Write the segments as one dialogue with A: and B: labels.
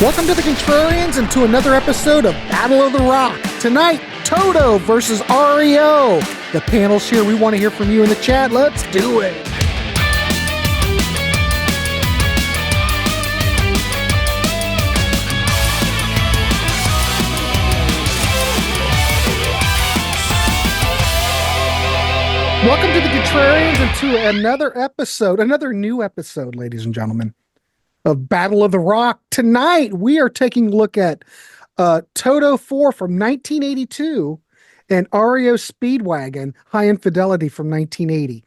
A: Welcome to the Contrarians and to another episode of Battle of the Rock. Tonight, Toto versus REO. The panel's here. We want to hear from you in the chat. Let's do it. Welcome to the Contrarians and to another new episode, ladies and gentlemen, of Battle of the Rock. Tonight, we are taking a look at Toto IV from 1982 and REO Speedwagon, High Infidelity from 1980.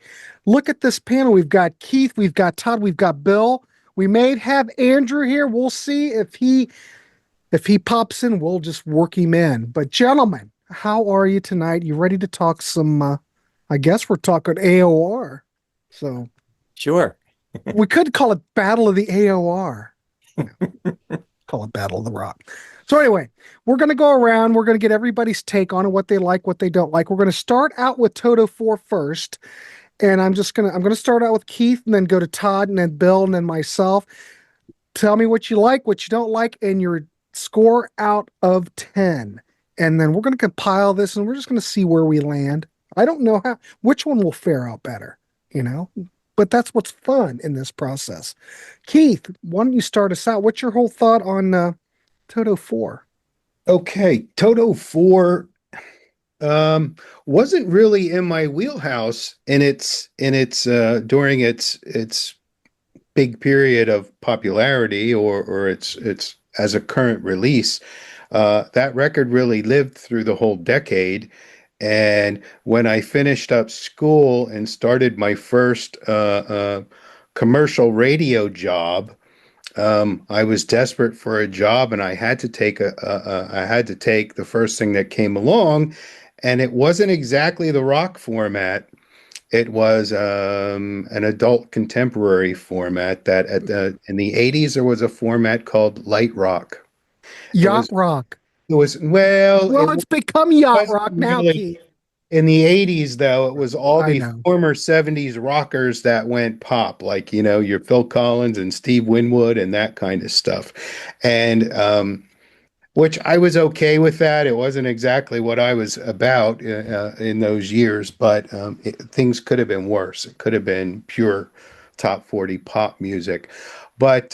A: Look at this panel. We've got Keith, we've got Todd, we've got Bill. We may have Andrew here. We'll see if he pops in, we'll just work him in. But gentlemen, how are you tonight? You ready to talk some, I guess we're talking AOR. So
B: sure.
A: We could call it Battle of the AOR. Call it Battle of the Rock. So anyway, we're going to go around. We're going to get everybody's take on it, what they like, what they don't like. We're going to start out with Toto IV first. And I'm going to start out with Keith and then go to Todd and then Bill and then myself. Tell me what you like, what you don't like, and your score out of 10. And then we're going to compile this and we're just going to see where we land. I don't know which one will fare out better, but that's what's fun in this process. Keith, why don't you start us out? What's your whole thought on Toto IV?
C: Okay, Toto IV wasn't really in my wheelhouse during its big period of popularity or its as a current release. That record really lived through the whole decade. And when I finished up school and started my first commercial radio job, I was desperate for a job, and I had to take the first thing that came along, and it wasn't exactly the rock format. It was an adult contemporary format that in the 80s there was a format called light rock.
A: Yacht rock.
C: It was
A: it's become yacht rock now,
C: really,
A: Keith.
C: In the 80s, though, it was all the
A: know.
C: former 70s rockers that went pop, like, your Phil Collins and Steve Winwood and that kind of stuff. And which I was okay with that. It wasn't exactly what I was about in those years, but things could have been worse. It could have been pure top 40 pop music. But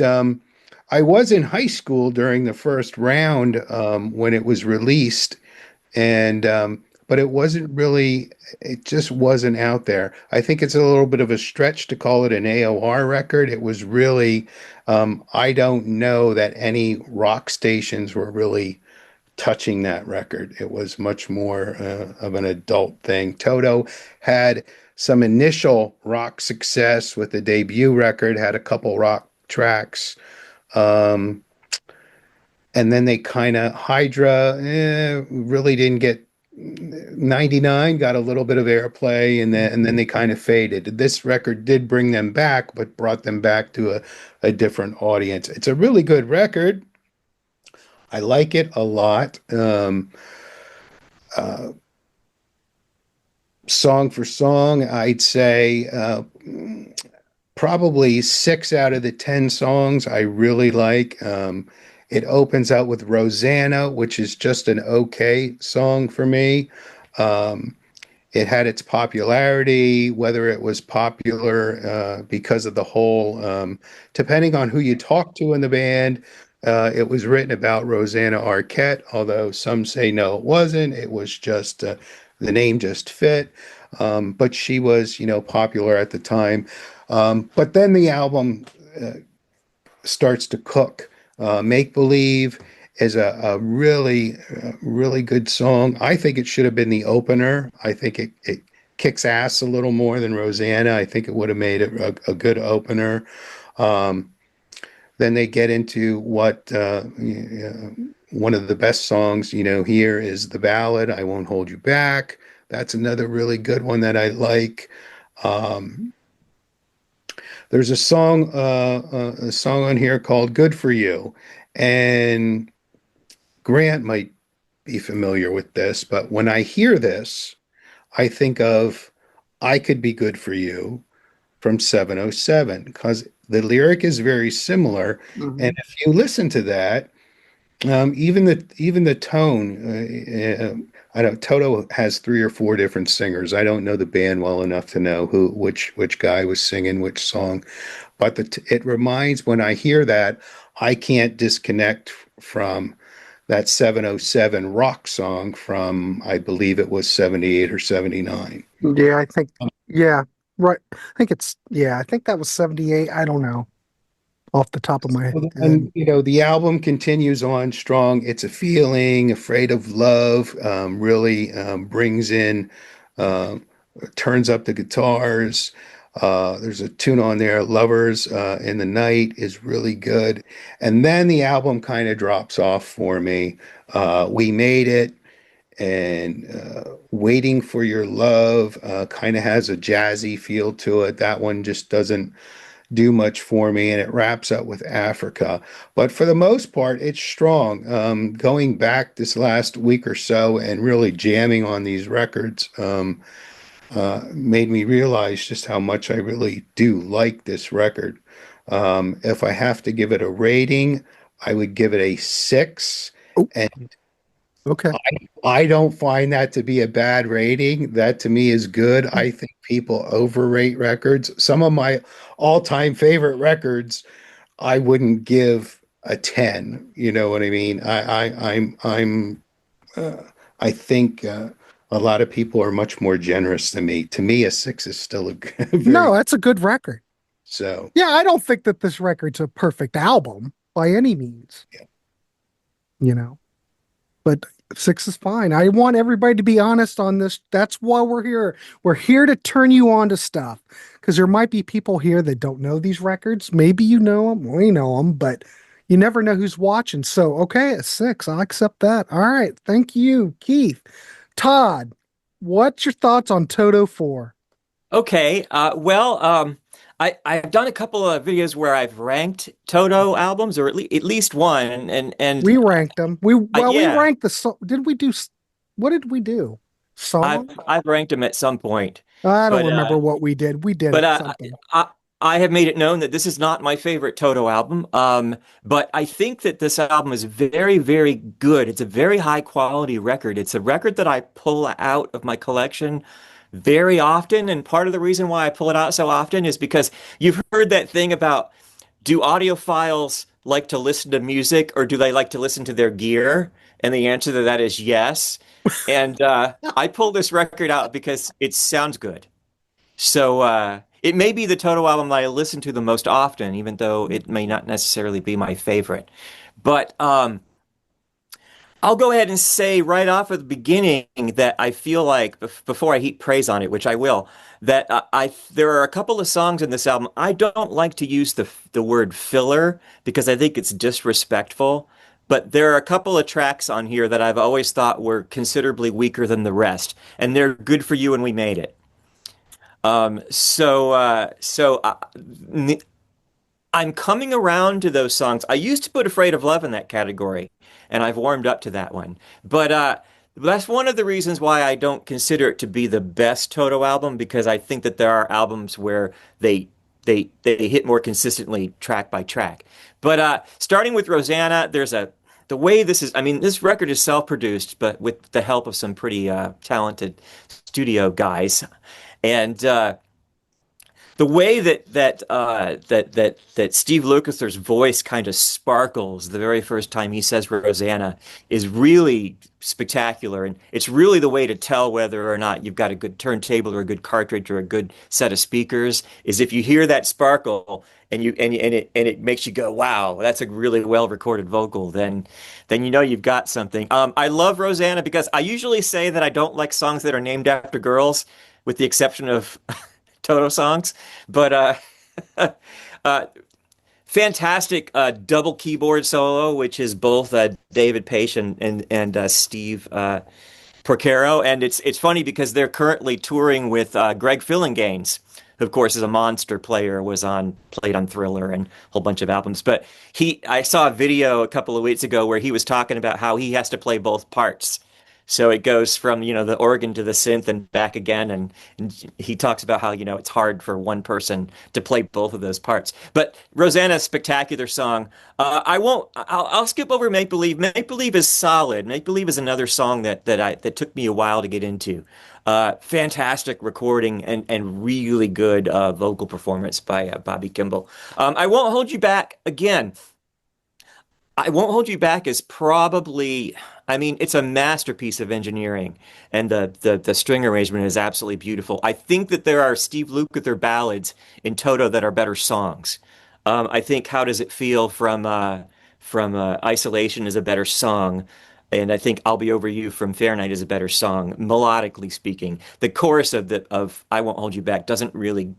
C: I was in high school during the first round when it was released, and but it just wasn't out there. I think it's a little bit of a stretch to call it an AOR record. It was really, I don't know that any rock stations were really touching that record. It was much more of an adult thing. Toto had some initial rock success with the debut record, had a couple rock tracks. And then they kind of Hydra really didn't get 99, got a little bit of airplay, and then they kind of faded. This record did bring them back, but brought them back to a different audience. It's a really good record. I like it a lot. Song for song, I'd say probably 6 out of the 10 songs I really like. It opens out with Rosanna, which is just an okay song for me. It had its popularity, whether it was popular because of the whole, depending on who you talk to in the band, it was written about Rosanna Arquette, although some say no, it wasn't. It was just, the name just fit. But she was, popular at the time. But then the album starts to cook. Make Believe is a really, really good song. I think it should have been the opener. I think it kicks ass a little more than Rosanna. I think it would have made it a good opener. Then they get into what one of the best songs, here is the ballad, I Won't Hold You Back. That's another really good one that I like. There's a song on here called Good For You. And Grant might be familiar with this, but when I hear this, I think of I Could Be Good For You from 707, because The lyric is very similar, and
A: Mhm.
C: if you listen to that, even the tone, I don't. Toto has three or four different singers. I don't know the band well enough to know which guy was singing which song, but it reminds when I hear that, I can't disconnect from that 707 rock song from I believe it was 78 or 79.
A: Yeah, I think, yeah, right. I think I think that was 78. I don't know off the top of my head.
C: And the album continues on strong. It's a feeling, afraid of love, really brings in, uh, turns up the guitars. There's a tune on there, Lovers in the Night is really good. And then the album kind of drops off for me. We Made It and Waiting for Your Love kind of has a jazzy feel to it. That one just doesn't do much for me, and it wraps up with Africa. But for the most part, it's strong. Going back this last week or so and really jamming on these records made me realize just how much I really do like this record. If I have to give it a rating, I would give it a 6.
A: Oh,
C: And
A: okay.
C: I don't find that to be a bad rating. That to me is good. I think people overrate records. Some of my all-time favorite records, I wouldn't give a 10. You know what I mean? Uh, I think a lot of people are much more generous than me. To me, a 6 is still a very
A: No, that's a good record.
C: so.
A: Yeah, I don't think that this record's a perfect album by any means,
C: Yeah.
A: you know, but six is fine. I want everybody to be honest on this. That's why we're here. We're here to turn you on to stuff because there might be people here that don't know these records. Maybe you know them, we know them, but you never know who's watching. So, okay, a six. I'll accept that. All right. Thank you, Keith. Todd, what's your thoughts on Toto 4?
B: Okay. I've done a couple of videos where I've ranked Toto albums, or at least one,
A: We ranked them. We
B: yeah,
A: ranked the song. Did we do? What did we do? Song?
B: I've ranked them at some point,
A: I don't
B: but
A: remember what we did. We did
B: but
A: it
B: uh,
A: something.
B: I I have made it known that this is not my favorite Toto album. But I think that this album is very, very good. It's a very high quality record. It's a record that I pull out of my collection very often, and part of the reason why I pull it out so often is because you've heard that thing about, do audiophiles like to listen to music or do they like to listen to their gear? And the answer to that is yes. And I pull this record out because it sounds good. So it may be the Toto album that I listen to the most often, even though it may not necessarily be my favorite. But I'll go ahead and say right off at the beginning that I feel like before I heap praise on it, which I will, that I there are a couple of songs in this album. I don't like to use the word filler because I think it's disrespectful. But there are a couple of tracks on here that I've always thought were considerably weaker than the rest, and they're good for you, and we made it. I'm coming around to those songs. I used to put Afraid of Love in that category, and I've warmed up to that one. But that's one of the reasons why I don't consider it to be the best Toto album, because I think that there are albums where they hit more consistently track by track. But starting with Rosanna, the way this is, I mean, this record is self-produced, but with the help of some pretty talented studio guys. And the way that Steve Lukather's voice kind of sparkles the very first time he says Rosanna is really spectacular, and it's really the way to tell whether or not you've got a good turntable or a good cartridge or a good set of speakers is if you hear that sparkle and it makes you go, wow, that's a really well recorded vocal. Then you know you've got something. I love Rosanna because I usually say that I don't like songs that are named after girls, with the exception of Toto songs. But uh, fantastic double keyboard solo, which is both David Paich and Steve Porcaro. And it's funny because they're currently touring with Greg Fillinganes, who of course is a monster player, played on Thriller and a whole bunch of albums. But I saw a video a couple of weeks ago where he was talking about how he has to play both parts. So it goes from, the organ to the synth and back again. And he talks about how, it's hard for one person to play both of those parts. But Rosanna's spectacular song. I'll skip over Make Believe. Make Believe is solid. Make Believe is another song that took me a while to get into. Fantastic recording and really good vocal performance by Bobby Kimball. I Won't Hold You Back again. I Won't Hold You Back is probably, I mean, it's a masterpiece of engineering, and the string arrangement is absolutely beautiful. I think that there are Steve Lukather ballads in Toto that are better songs. I think How Does It Feel from Isolation is a better song. And I think I'll Be Over You from Fahrenheit is a better song, melodically speaking. The chorus of I Won't Hold You Back doesn't really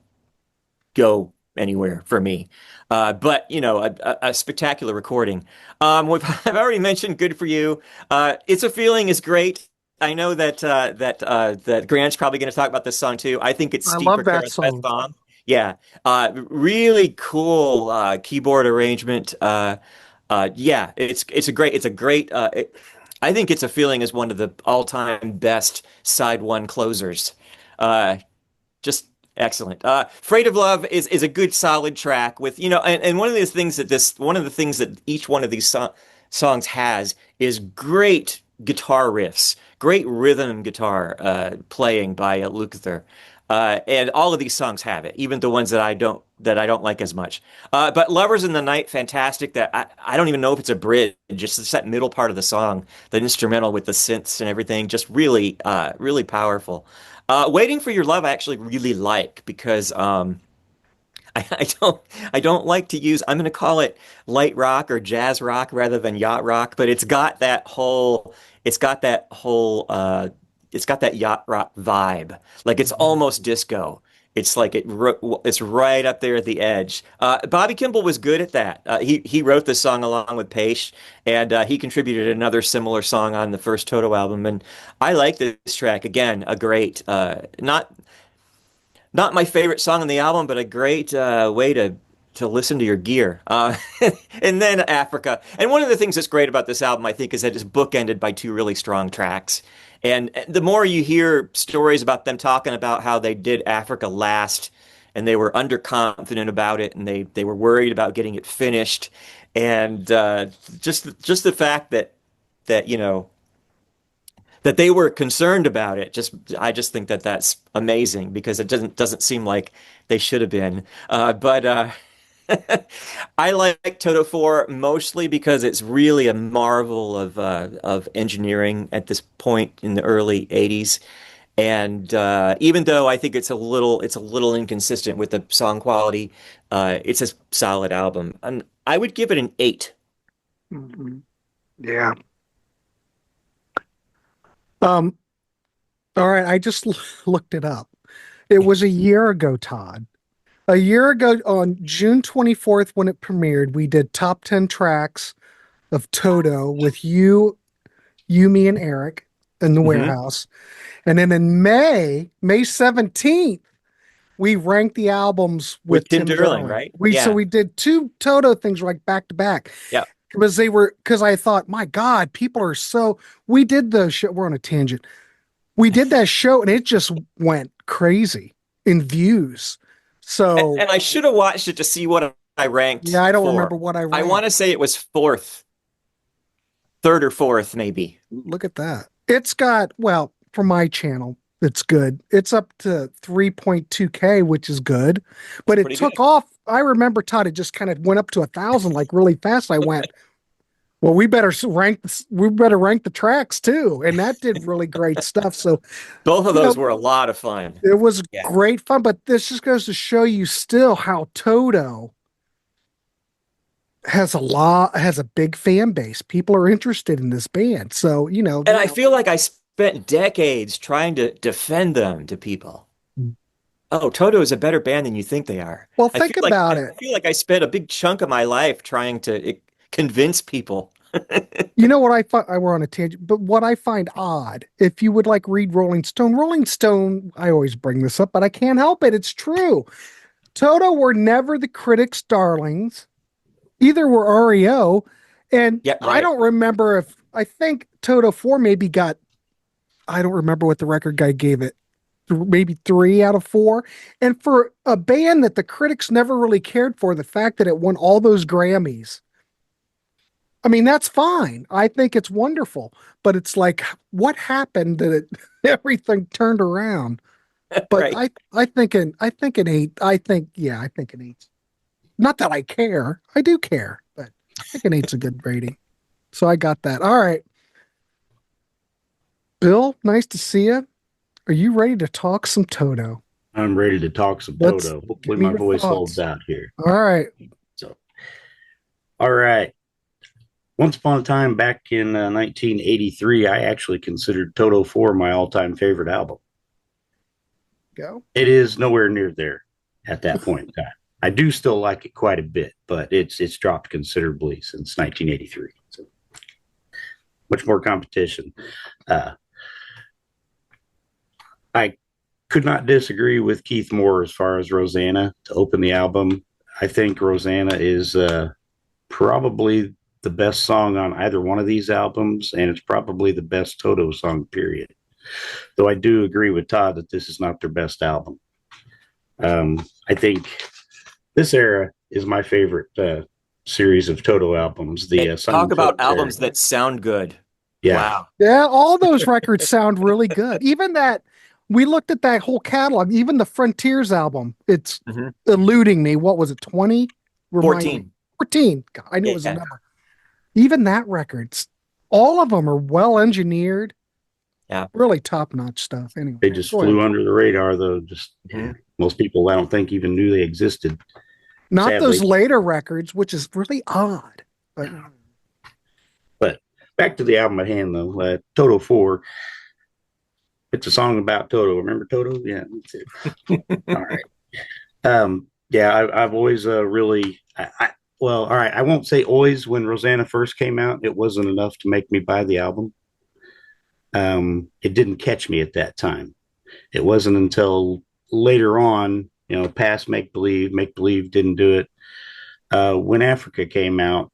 B: go anywhere for me. But a spectacular recording. I've already mentioned "Good for You." "It's a Feeling" is great. I know that Grant's probably going to talk about this song too. I think it's
A: I
B: Steve
A: love that
B: Porcaro's best
A: song.
B: song. Yeah, really cool keyboard arrangement. Yeah, it's a great. I think "It's a Feeling" is one of the all-time best side one closers. Uh, just excellent. Freight of Love is a good solid track with, and one of the things that each one of these songs has is great guitar riffs, great rhythm guitar playing by Lukather. And all of these songs have it, even the ones that I don't like as much. But Lovers in the Night, fantastic. That I don't even know if it's a bridge, just that middle part of the song, the instrumental with the synths and everything, just really, really powerful. Waiting for Your Love, I actually really like because I don't like to use, I'm going to call it light rock or jazz rock rather than yacht rock, but it's got that yacht rock vibe. Like it's almost disco. It's like it's right up there at the edge. Bobby Kimball was good at that. He wrote this song along with Paish, and he contributed another similar song on the first Toto album. And I like this track again. A great, not my favorite song on the album, but a great way to listen to your gear. And then Africa. And one of the things that's great about this album, I think, is that it's bookended by two really strong tracks. And the more you hear stories about them talking about how they did Africa last, and they were underconfident about it, and they were worried about getting it finished, and just the fact that that they were concerned about it. I just think that that's amazing because it doesn't seem like they should have been. But I like Toto 4 mostly because it's really a marvel of engineering at this point in the early 80s. And even though I think it's a little inconsistent with the song quality, it's a solid album. And I would give it an 8.
A: Mhm. Yeah. Um, all right, I just looked it up. It was a year ago, Todd. A year ago on June 24th when it premiered, we did top 10 tracks of Toto with you, me, and Eric in the
B: Hmm.
A: Warehouse. And then in May 17th, we ranked the albums
B: With
A: with
B: Tim
A: Tim
B: Derling,
A: Derling.
B: right?
A: So
B: Yeah.
A: we did two Toto things like back to back
B: Yeah.
A: because I thought, my God, people are so. We did the show. We're on a tangent. We did that show and it just went crazy in views. So
B: And I should have watched it to see what I
A: yeah,
B: ranked
A: I don't
B: for.
A: remember what I
B: I want
A: ranked.
B: to say it was fourth, third or fourth, maybe.
A: Look at that. It's got, well, for my channel, it's good. It's up to 3.2K, which is good.
B: It's
A: But it
B: pretty good.
A: took off. I remember, Todd, it just kind of went up to 1,000 like really fast. I went, well, we better rank the tracks too. And that did really great stuff. So,
B: Both of
A: you know,
B: those were a lot of fun.
A: it was
B: Yeah.
A: great fun, but this just goes to show you still how Toto has a big fan base. People are interested in this band. So,
B: And I feel like I spent decades trying to defend them to people. Oh, Toto is a better band than you think they are.
A: well,
B: I feel
A: think
B: like
A: about
B: I
A: it.
B: feel like I spent a big chunk of my life trying to convince people.
A: You know what I find, we're on a tangent, but what I find odd, if you would like read Rolling Stone, I always bring this up, but I can't help it. It's true. Toto were never the critics' darlings. Either were REO. And
B: Yeah,
A: I
B: right.
A: don't remember I think Toto 4 maybe got I don't remember what the record guy gave it. Maybe 3 out of 4. And for a band that the critics never really cared for, the fact that it won all those Grammys, I mean, that's fine. I think it's wonderful, but it's like, what happened that it everything turned around? But
B: Right.
A: I think an 8. I think an 8. Not that I care. I do care, but I think an 8's a good rating. So I got that. All right. Bill, nice to see you. Are you ready to talk some Toto?
D: I'm ready to talk some
A: Let's
D: Toto.
A: give
D: Hopefully
A: me
D: my
A: your
D: voice
A: thoughts.
D: holds out here.
A: All right.
D: So, all right. Once upon a time back in 1983, I actually considered Toto IV my all-time favorite album.
A: Go.
D: It is nowhere near there at that point in time. I do still like it quite a bit, but it's dropped considerably since 1983. So much more competition. I could not disagree with Keith Moore as far as Rosanna to open the album. I think Rosanna is probably the best song on either one of these albums, and it's probably the best Toto song, period. Though I do agree with Todd that this is not their best album. I think this era is my favorite series of Toto albums. The
B: Talk about albums that sound good.
D: Yeah.
B: Wow.
A: Yeah, all those records sound really good. Even that, we looked at that whole catalog, even the Frontiers album. It's eluding me. What was it, 20?
B: 14.
A: 14. God, I knew it was a number. Even that records, all of them are well engineered.
B: Yeah.
A: Really top-notch stuff. Anyway.
D: They just flew under the radar, though. Just most people, I don't think, even knew they existed.
A: Not
D: sadly.
A: Those later records, which is really odd.
D: But back to the album at hand, though. Toto IV. It's a song about Toto. Remember Toto? Yeah, that's it. All right. Yeah, I've always really, well, all right. I won't say always. When Rosanna first came out, it wasn't enough to make me buy the album. It didn't catch me at that time. It wasn't until later on, past Make Believe didn't do it. When Africa came out,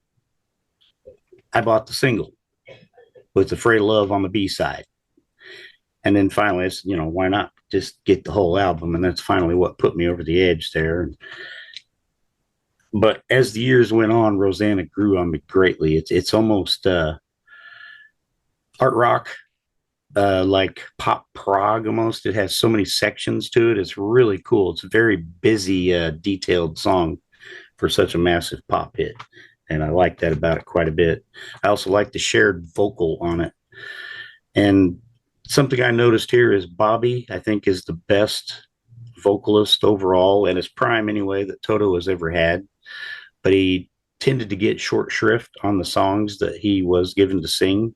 D: I bought the single with Afraid of Love on the B-side. And then finally, I said, why not just get the whole album? And that's finally what put me over the edge there. But as the years went on, Rosanna grew on me greatly. It's almost art rock, like pop prog almost. It has so many sections to it. It's really cool. It's a very busy, detailed song for such a massive pop hit. And I like that about it quite a bit. I also like the shared vocal on it. And something I noticed here is Bobby, I think, is the best vocalist overall, and his prime anyway, that Toto has ever had. But he tended to get short shrift on the songs that he was given to sing.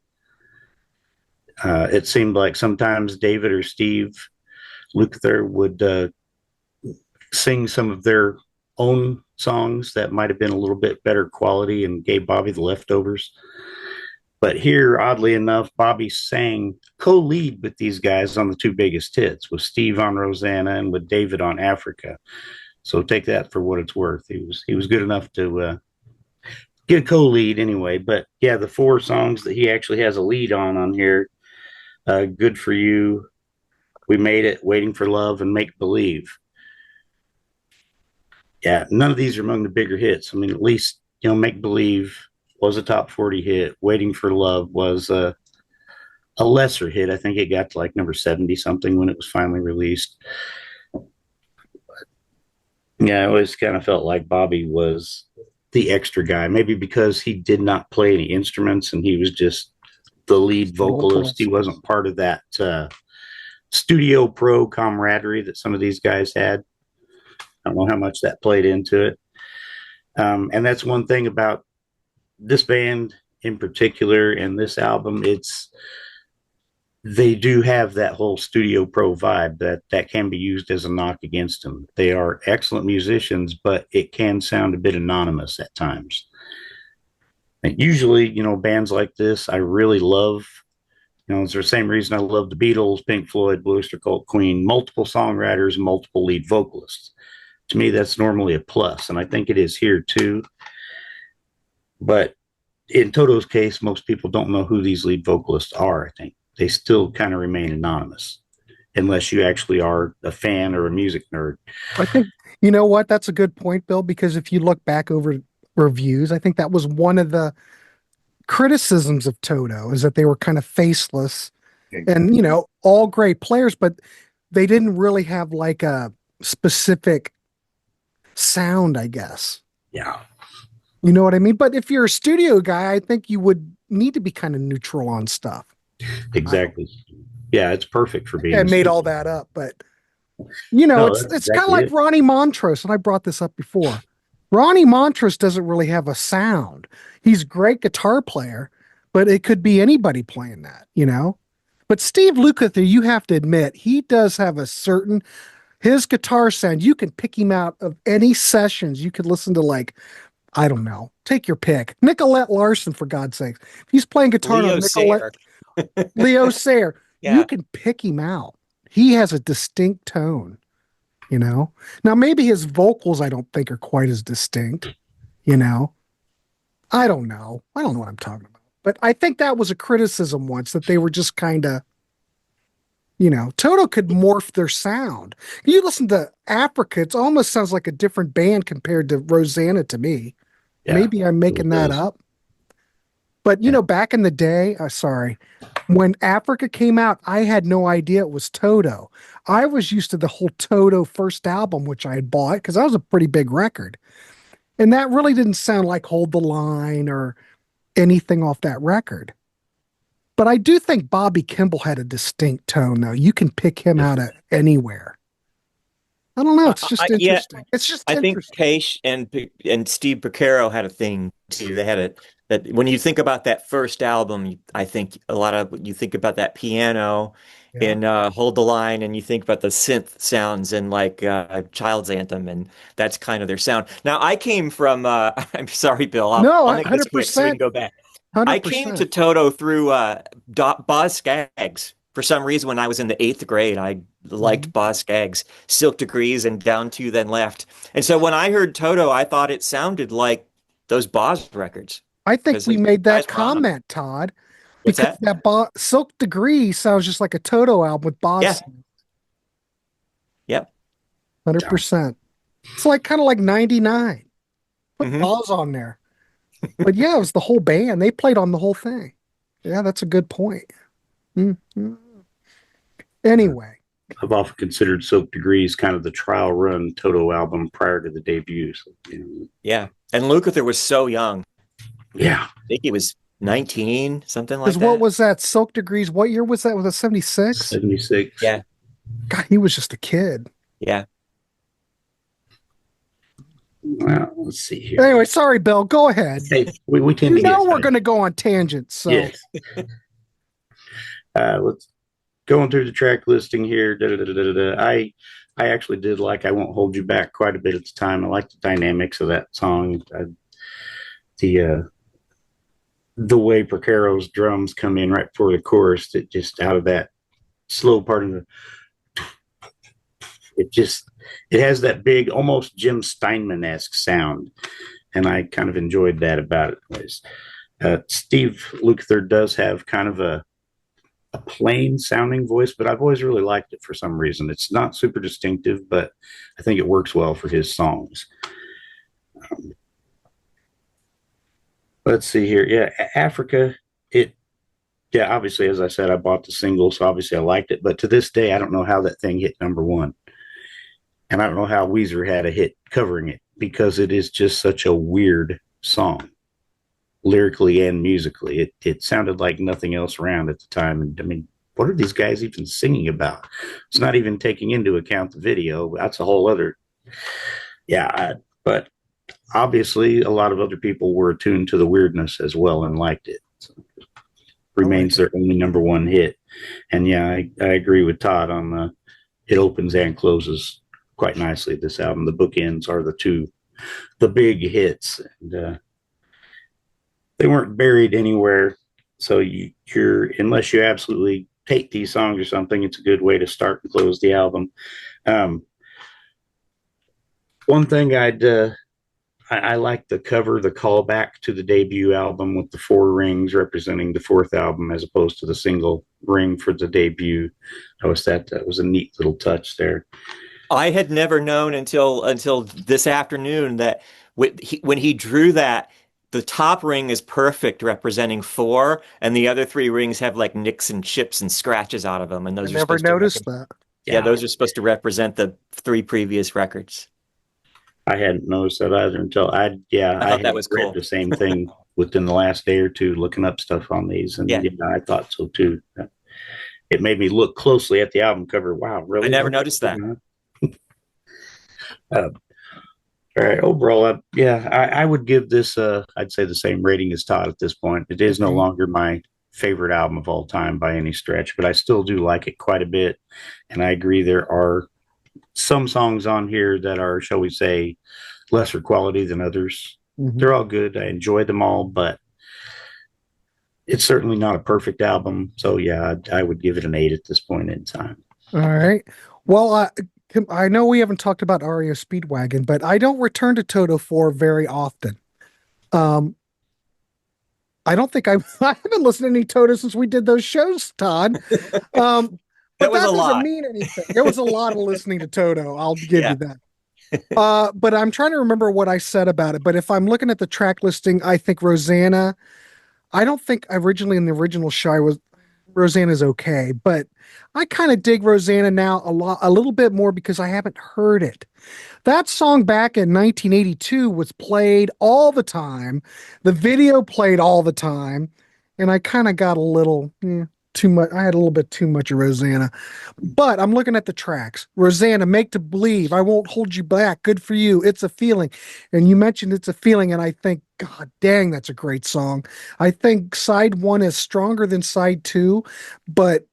D: It seemed like sometimes David or Steve Lukather would sing some of their own songs that might have been a little bit better quality and gave Bobby the leftovers. But here, oddly enough, Bobby sang co-lead with these guys on the two biggest hits, with Steve on Rosanna and with David on Africa. So take that for what it's worth. He was good enough to get a co-lead anyway. But yeah, the 4 songs that he actually has a lead on here, Good For You, We Made It, Waiting for Love, and Make Believe. Yeah, none of these are among the bigger hits. I mean, at least, Make Believe was a top 40 hit. Waiting for Love was a lesser hit. I think it got to like number 70 something when it was finally released. Yeah, I always kind of felt like Bobby was the extra guy, maybe because he did not play any instruments and he was just the lead vocalist. He wasn't part of that studio pro camaraderie that some of these guys had. I don't know how much that played into it. And that's one thing about this band in particular and this album. They do have that whole studio pro vibe that can be used as a knock against them. They are excellent musicians, but it can sound a bit anonymous at times. And usually, bands like this, I really love. It's the same reason I love the Beatles, Pink Floyd, Blue Oyster Cult, Queen, multiple songwriters, multiple lead vocalists. To me, that's normally a plus, and I think it is here too. But in Toto's case, most people don't know who these lead vocalists are, I think. they still kind of remain anonymous unless you actually are a fan or a music nerd.
A: I think, you know what? That's a good point, Bill, because if you look back over reviews, I think that was one of the criticisms of Toto is that they were kind of faceless and, you know, all great players, but they didn't really have like a specific sound, I guess.
D: Yeah.
A: You know what I mean? But if you're a studio guy, I think you would need to be kind of neutral on stuff.
D: Exactly. Yeah, it's perfect for being.
A: I made all that up, but you know,
D: No,
A: it's
D: that's
A: kind of
D: exactly
A: like
D: it.
A: Ronnie Montrose, and I brought this up before. Ronnie Montrose doesn't really have a sound. He's a great guitar player, but it could be anybody playing that, you know? But Steve Lukather, you have to admit, he does have a certain his guitar sound. You can pick him out of any sessions. You could listen to like, I don't know, take your pick. Nicolette Larson, for God's sake. If he's playing guitar
B: Leo
A: on Nicolette,
B: Sayer.
A: Leo Sayer,
B: Yeah.
A: you can pick him out. He has a distinct tone, you know? Now, maybe his vocals, I don't think, are quite as distinct, you know? I don't know. I don't know what I'm talking about. But I think that was a criticism once that they were just kind of, you know, Toto could morph their sound. You listen to Africa, it almost sounds like a different band compared to Rosanna to me.
D: Yeah,
A: Maybe I'm making that
D: does.
A: up. But, you know, back in the day, sorry, when Africa came out, I had no idea it was Toto. I was used to the whole Toto first album, which I had bought because that was a pretty big record. And that really didn't sound like Hold the Line or anything off that record. But I do think Bobby Kimball had a distinct tone, though. You can pick him out of anywhere. I don't know. It's just
B: Yeah,
A: interesting. It's just
B: I think
A: interesting.
B: Pace and Steve Porcaro had a thing too. They had it that when you think about that first album, I think a lot of you think about that piano
A: Yeah.
B: in Hold the Line, and you think about the synth sounds in like Child's Anthem, and that's kind of their sound. Now, I came from I'm sorry, Bill.
A: No,
B: I'll make this quick so we can
A: 100%.
B: go back. I came to
A: 100%.
B: Toto through Boz Scaggs. For some reason, when I was in the eighth grade, I liked Boz Scaggs, Silk Degrees, and Down Two Then Left. And so when I heard Toto, I thought it sounded like those Boz records
A: I think
B: because
A: we
B: those
A: made
B: guys
A: that
B: were on them.
A: comment, Todd,
B: What's
A: because
B: that?
A: that Silk Degree sounds just like a Toto album with
B: Yeah.
A: Boz.
B: Yep.
A: 100%. It's like kind of like 99. Put
B: Mhm.
A: Boz on there. But yeah, it was the whole band. They played on the whole thing. Yeah, that's a good point. Mhm. Anyway,
D: I've often considered Soap Degrees kind of the trial run Toto album prior to the debut. So, you know,
B: Yeah. And Lukather was so young.
D: yeah,
B: I think he was 19, something like
A: because what
B: that.
A: was that? Silk Degrees. What year was that? Was it 76?
D: 76.
B: Yeah.
A: God, he was just a kid.
B: Yeah.
D: Well, let's see here.
A: Anyway, sorry, Bill. Go ahead.
D: Hey, we tend
A: You
D: to
A: know
D: get
A: we're going to go on tangents. So
D: yes. Let's going through the track listing here. I actually did like I Won't Hold You Back quite a bit at the time. I like the dynamics of that song. The way Porcaro's drums come in right before the chorus, it just out of that slow part of the it has that big, almost Jim Steinman-esque sound, and I kind of enjoyed that about it. Steve Lukather does have kind of a plain sounding voice, but I've always really liked it for some reason. It's not super distinctive, but I think it works well for his songs. Let's see here. Yeah, Africa. Yeah, obviously, as I said, I bought the single, so obviously I liked it. But to this day, I don't know how that thing hit number one. And I don't know how Weezer had a hit covering it because it is just such a weird song, lyrically and musically. It sounded like nothing else around at the time. And I mean, what are these guys even singing about? It's not even taking into account the video. That's a whole other. Yeah, but obviously, a lot of other people were attuned to the weirdness as well and liked it. So, remains their only number one hit. And yeah, I agree with Todd on it opens and closes quite nicely. This album, the bookends are the big hits, and they weren't buried anywhere. So you're unless you absolutely hate these songs or something, it's a good way to start and close the album. One thing I like the cover, the callback to the debut album with the four rings representing the fourth album as opposed to the single ring for the debut. That was a neat little touch there.
B: I had never known until this afternoon that when he drew that, the top ring is perfect, representing 4, and the other 3 rings have like nicks and chips and scratches out of them, and
A: I
B: those are
A: never
B: supposed to
A: noticed that.
B: yeah, those are supposed to represent the 3 previous records.
D: I hadn't noticed that either until
B: I
D: I
B: thought
D: had
B: that was
D: read
B: cool.
D: the same thing within the last day or two, looking up stuff on these, and
B: Yeah.
D: I thought so too. It made me look closely at the album cover. Wow, really?
B: I never noticed that.
D: Uh, all right, overall, I would give this, I'd say the same rating as Todd at this point. It is no longer my favorite album of all time by any stretch, but I still do like it quite a bit. And I agree there are some songs on here that are, shall we say, lesser quality than others. They're all good. I enjoy them all, but it's certainly not a perfect album. So yeah, I would give it an 8 at this point in time.
A: All right. Well, I know we haven't talked about REO Speedwagon, but I don't return to Toto 4 very often. I don't think I haven't listened to any Toto since we did those shows, Todd. But
B: That was
A: that
B: a
A: doesn't
B: lot.
A: mean anything. There was a lot of listening to Toto. I'll give
B: Yeah.
A: you that. But I'm trying to remember what I said about it. But if I'm looking at the track listing, I think Rosanna. I don't think originally in the original show Rosanna's okay, but I kind of dig Rosanna now a little bit more because I haven't heard it. That song back in 1982 was played all the time. The video played all the time, and I kind of got a little too much. I had a little bit too much of Rosanna. But I'm looking at the tracks. Rosanna, Make to Believe, I Won't Hold You Back, Good for You, It's a Feeling. And you mentioned It's a Feeling, and I think, God dang, that's a great song. I think side 1 is stronger than side 2, but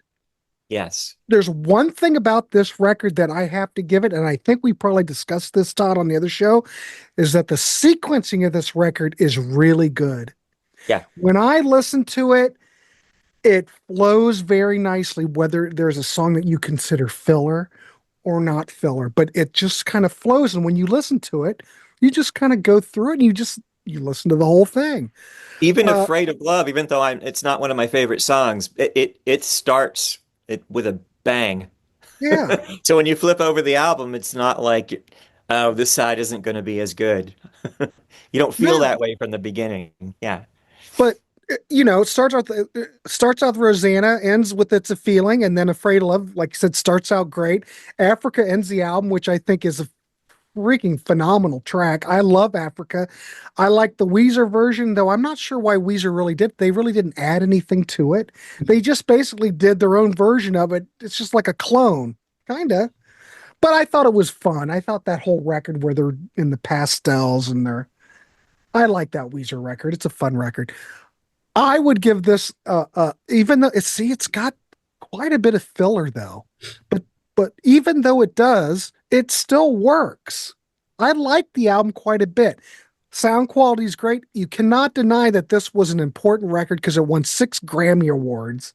B: Yes.
A: there's one thing about this record that I have to give it, and I think we probably discussed this, Todd, on the other show, is that the sequencing of this record is really good.
B: Yeah.
A: When I listen to it, it flows very nicely, whether there's a song that you consider filler or not filler, but it just kind of flows. And when you listen to it, you just kind of go through it and you listen to the whole thing.
B: Even Afraid of Love, even though it's not one of my favorite songs, it starts with a bang.
A: Yeah.
B: So when you flip over the album, it's not like, oh, this side isn't going to be as good. You don't feel that way from the beginning. Yeah.
A: But it starts out with Rosanna, ends with It's a Feeling, and then Afraid of Love, like I said, starts out great. Africa ends the album, which I think is a freaking phenomenal track. I love Africa. I like the Weezer version, though I'm not sure why Weezer really did. They really didn't add anything to it. They just basically did their own version of it. It's just like a clone, kind of. But I thought it was fun. I thought that whole record where they're in the pastels and I like that Weezer record. It's a fun record. I would give this even though it's got quite a bit of filler though. But even though it does, it still works. I like the album quite a bit. Sound quality is great. You cannot deny that this was an important record because it won 6 Grammy Awards.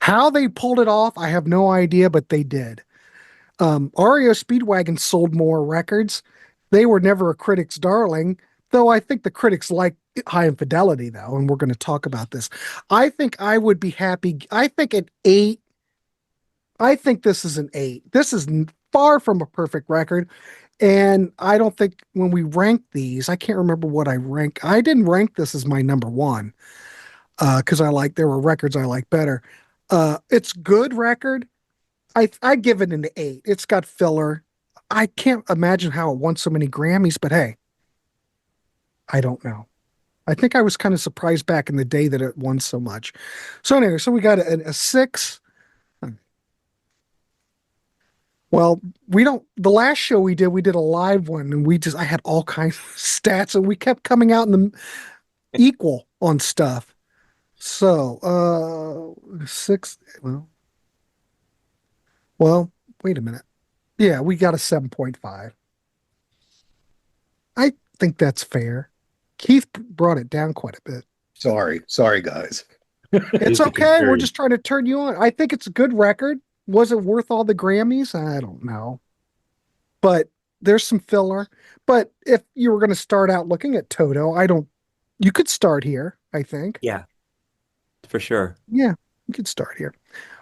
A: How they pulled it off, I have no idea, but they did. REO Speedwagon sold more records. They were never a critic's darling, though I think the critics like High Infidelity, though, and we're going to talk about this. I think I would be happy. I think an 8. I think this is an 8. This is far from a perfect record. And I don't think when we rank these, I can't remember what I rank. I didn't rank this as my number 1 because there were records I like better. It's good record. I give it an 8. It's got filler. I can't imagine how it won so many Grammys, but hey, I don't know. I think I was kind of surprised back in the day that it won so much. So anyway, we got a 6. Well, the last show we did a live one, and I had all kinds of stats, and we kept coming out in the equal on stuff. So, 6, well, wait a minute. Yeah, we got a 7.5. I think that's fair. Keith brought it down quite a bit.
C: Sorry, guys.
A: It's okay. We're just trying to turn you on. I think it's a good record. Was it worth all the Grammys? I don't know. But there's some filler. But if you were going to start out looking at Toto, you could start here, I think.
B: Yeah, for sure.
A: Yeah. We could start here.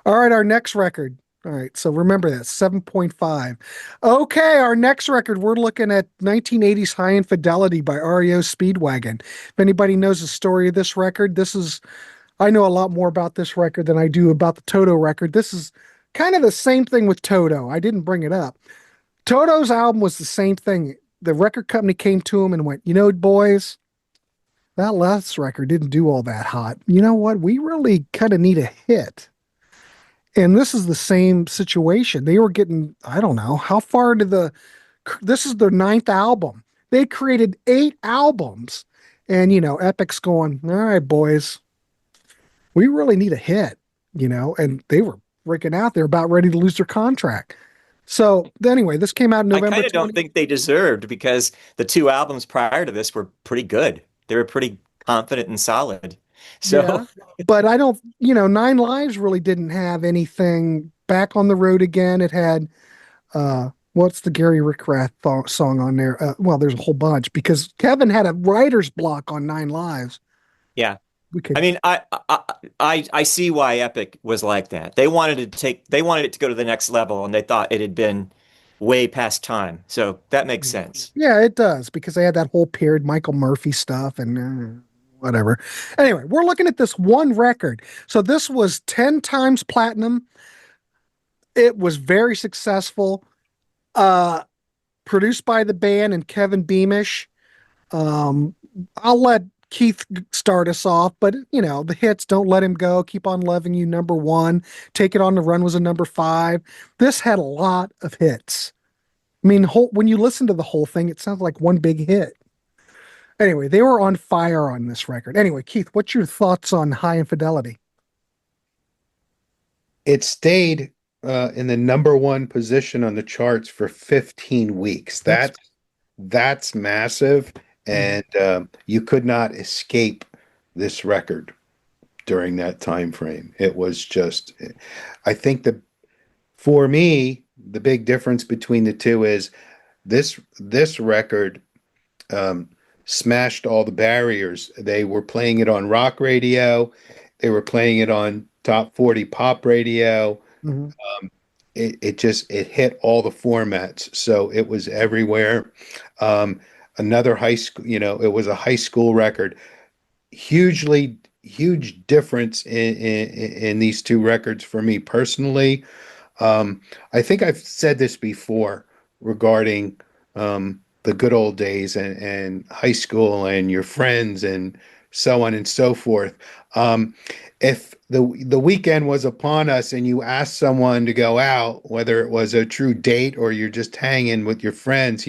A: All right, our next record. All right, so remember that 7.5. Okay, our next record, we're looking at 1980s High Infidelity by REO Speedwagon. If anybody knows the story of this record, I know a lot more about this record than I do about the Toto record. This is kind of the same thing with Toto. I didn't bring it up. Toto's album was the same thing. The record company came to him and went, you know, boys, that last record didn't do all that hot. You know what? We really kind of need a hit. And this is the same situation. They were getting, I don't know, how far into this is their ninth album. They created 8 albums. And, Epic's going, all right, boys, we really need a hit, and they were freaking out. They're about ready to lose their contract. So anyway, this came out in
B: I
A: November
B: kind of don't think they deserved because the 2 albums prior to this were pretty good. They were pretty confident and solid. So
A: Yeah, but I don't, Nine Lives really didn't have anything. Back on the Road Again. It had, what's the Gary Rickrath song on there? Well, there's a whole bunch because Kevin had a writer's block on Nine Lives.
B: yeah.
A: We could,
B: I mean, I see why Epic was like that. They wanted it to go to the next level, and they thought it had been way past time. So that makes sense.
A: yeah, it does because they had that whole period Michael Murphy stuff and whatever. Anyway, we're looking at this one record. So this was 10 times platinum. It was very successful. Produced by the band and Kevin Beamish. I'll let Keith start us off, but the hits, Don't Let Him Go, Keep on Loving You, #1, Take It on the Run was a #5. This had a lot of hits. I mean, when you listen to the whole thing, it sounds like one big hit. Anyway, they were on fire on this record. Anyway, Keith, what's your thoughts on High Infidelity?
C: It stayed in the #1 position on the charts for 15 weeks. That's massive, and you could not escape this record during that time frame. It was just, I think for me, the big difference between the two is this record smashed all the barriers. They were playing it on rock radio. They were playing it on top 40 pop radio.
A: Mhm.
C: It hit all the formats. So it was everywhere. Another high school, it was a high school record. Huge difference in these 2 records for me personally. I think I've said this before regarding the good old days and high school and your friends and so on and so forth. If the weekend was upon us and you asked someone to go out, whether it was a true date or you're just hanging with your friends,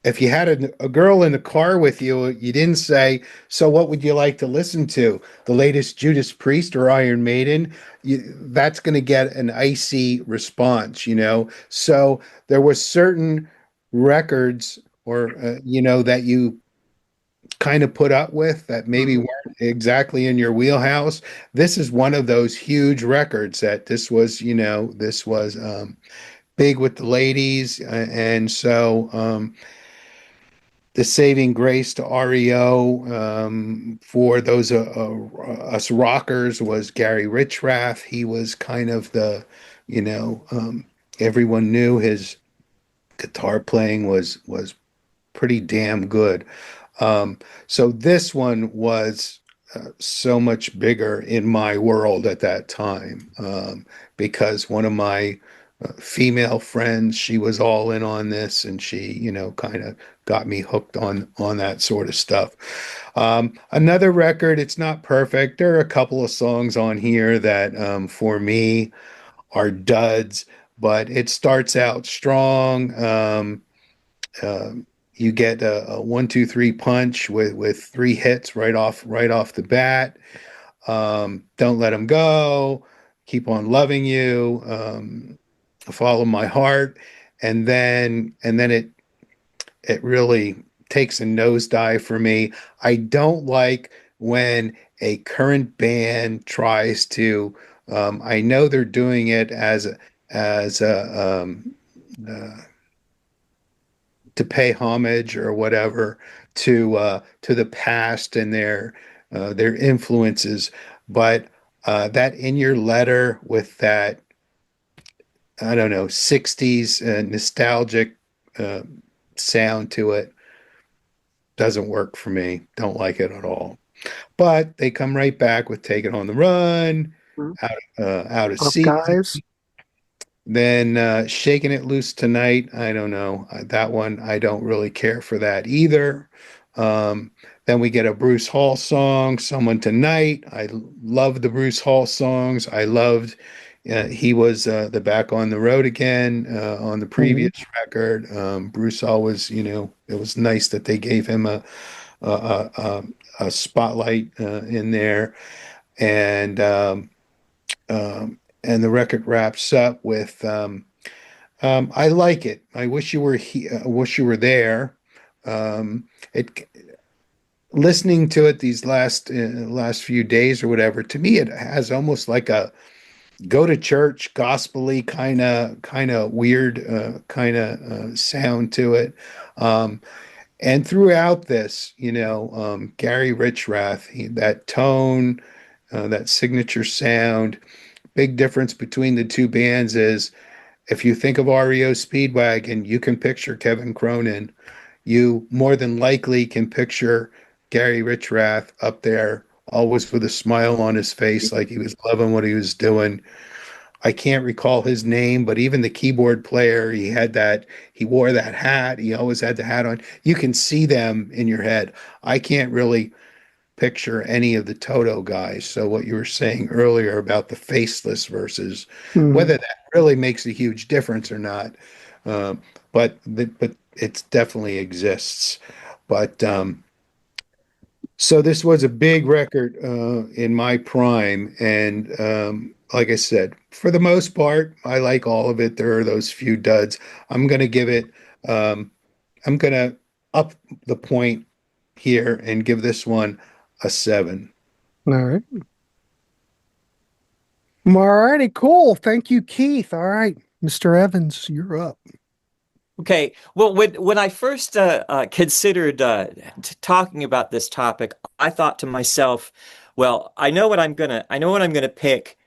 C: if you had a girl in the car with you, you didn't say, so what would you like to listen to? The latest Judas Priest or Iron Maiden? That's going to get an icy response, So there was certain records or, that you kind of put up with that maybe weren't exactly in your wheelhouse. This is one of those huge records that this was big with the ladies. And so, the saving grace to REO for those us rockers was Gary Richrath. He was kind of everyone knew his guitar playing was pretty damn good. So this one was so much bigger in my world at that time because one of my female friends, she was all in on this, and she, kind of got me hooked on that sort of stuff. Another record, it's not perfect. There are a couple of songs on here that for me are duds, but it starts out strong. You get a 1, 2, 3 punch with 3 hits right off the bat. Don't Let Him Go, Keep on Loving You, Follow My Heart, and then it really takes a nosedive for me. I don't like when a current band tries to. I know they're doing it as a to pay homage or whatever to the past and their influences, but that In Your Letter with that, I don't know, 60s nostalgic uh, sound to it doesn't work for me. Don't like it at all. But they come right back with Take It on the Run,
A: Mhm.
C: out of
A: Up,
C: season.
A: guys.
C: Then Shaking It Loose Tonight. I don't know. That one, I don't really care for that either. Um, then we get a Bruce Hall song, Someone Tonight. I love the Bruce Hall songs. I loved, he was the Back on the Road Again on the
A: Mhm.
C: previous record. Bruce Hall was, it was nice that they gave him a, a, a spotlight in there. And, and the record wraps up with I like it. I wish you were wish you were there. It listening to it these last few days or whatever. To me, it has almost like a go to church gospely kind of weird sound to it. Um, and throughout this, Gary Richrath, that tone, that signature sound. Big difference between the two bands is if you think of REO Speedwagon, you can picture Kevin Cronin. You more than likely can picture Gary Richrath up there, always with a smile on his face, like he was loving what he was doing. I can't recall his name, but even the keyboard player, he wore that hat. He always had the hat on. You can see them in your head. I can't really picture any of the Toto guys. So what you were saying earlier about the faceless versus
A: Mhm.
C: whether that really makes a huge difference or not, uh, but it definitely exists. But so this was a big record in my prime, and like I said, for the most part, I like all of it. There are those few duds. I'm gonna give it. Um, I'm gonna up the point here and give this one a 7.
A: All right. All righty, cool. Thank you, Keith. All right, Mr. Evans, you're up.
B: Okay. Well, when I first considered talking about this topic, I thought to myself, well, I know what I'm gonna pick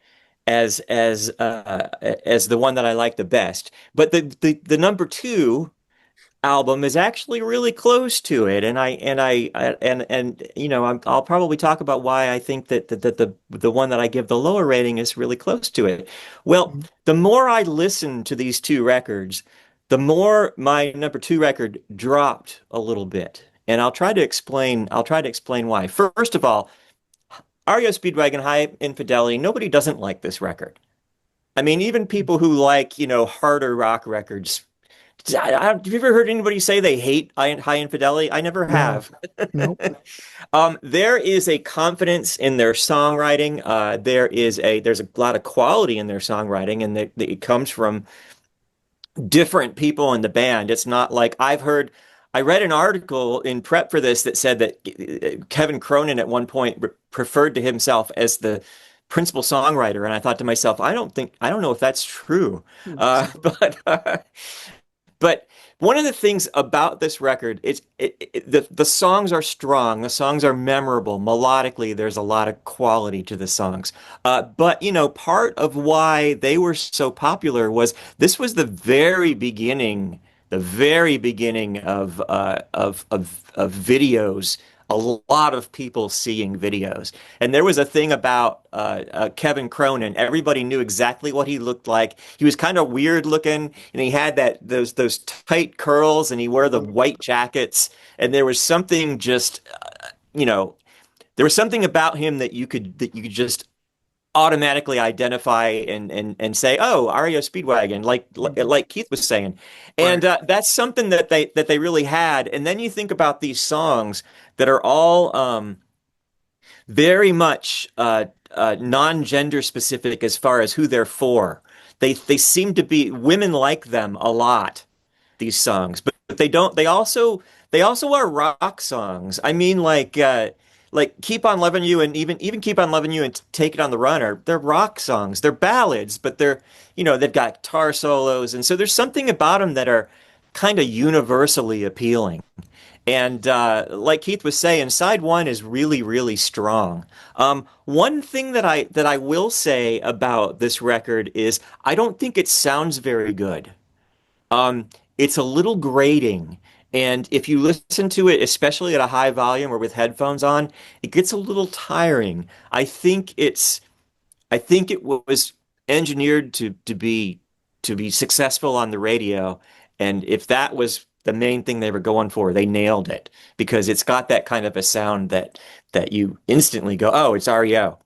B: as the one that I like the best. But the number two album is actually really close to it, and I'll probably talk about why I think that the one that I give the lower rating is really close to it. Well, the more I listen to these two records, the more my number two record dropped a little bit. And I'll try to explain why. First of all, REO Speedwagon High Infidelity, nobody doesn't like this record. I mean, even people who like, harder rock records. Have you ever heard anybody say they hate High Infidelity? I never
A: No,
B: have.
A: nope.
B: There is a confidence in their songwriting. There's a lot of quality in their songwriting, and that it comes from different people in the band. It's not like I read an article in prep for this that said that Kevin Cronin at one point preferred to himself as the principal songwriter, and I thought to myself, I don't know if that's true. Uh, but uh, but one of the things about this record is the songs are strong, the songs are memorable. Melodically, there's a lot of quality to the songs. But part of why they were so popular was this was the very beginning of videos. A lot of people seeing videos. And there was a thing about Kevin Cronin. Everybody knew exactly what he looked like. He was kind of weird looking, and he had those tight curls, and he wore the white jackets. And there was something you know, there was something about him that you could just automatically identify and say, oh, REO Speedwagon, like Keith was saying, and
A: Right.
B: that's something that they really had. And then you think about these songs that are all very much non-gender specific as far as who they're for. They seem to be women like them a lot, these songs, but they don't. They also are rock songs. I mean, like Keep on Loving You and even Keep on Loving You and Take It on the Run they're rock songs. They're ballads, but they've got guitar solos, and so there's something about them that are kind of universally appealing. And like Keith was saying, side one is really, really strong. One thing that I will say about this record is I don't think it sounds very good. Um, it's a little grating, and if you listen to it, especially at a high volume or with headphones on, it gets a little tiring. I think it was engineered to be successful on the radio, and if that was the main thing they were going for, they nailed it because it's got that kind of a sound that you instantly go, "Oh, it's REO."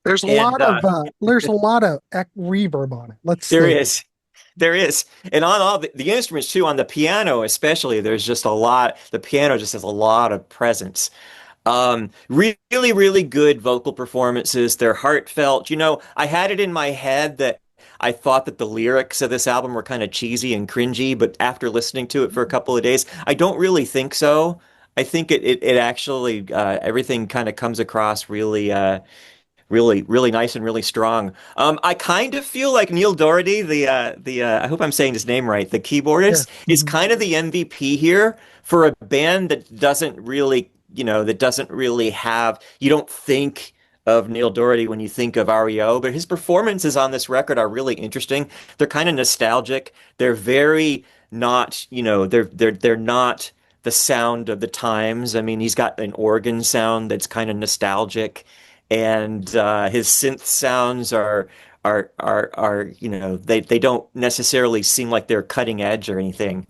B: And
A: There's a lot of reverb on it. Let's
B: there
A: see.
B: is. There is. And on all the instruments too, on the piano especially, there's just a lot. The piano just has a lot of presence. Really, really good vocal performances. They're heartfelt. You know, I had it in my head that I thought that the lyrics of this album were kind of cheesy and cringy, but after listening to it for a couple of days, I don't really think so. I think it actually everything kind of comes across really, really nice and really strong. I kind of feel like Neil Doherty, the I hope I'm saying his name right, the
A: Yeah.
B: keyboardist, is
A: Mhm.
B: kind of the MVP here for a band that doesn't really, that doesn't really have. You don't think of Neil Doherty when you think of REO, but his performances on this record are really interesting. They're kind of nostalgic. They're very not, they're not the sound of the times. I mean, he's got an organ sound that's kind of nostalgic and his synth sounds are they don't necessarily seem like they're cutting edge or anything.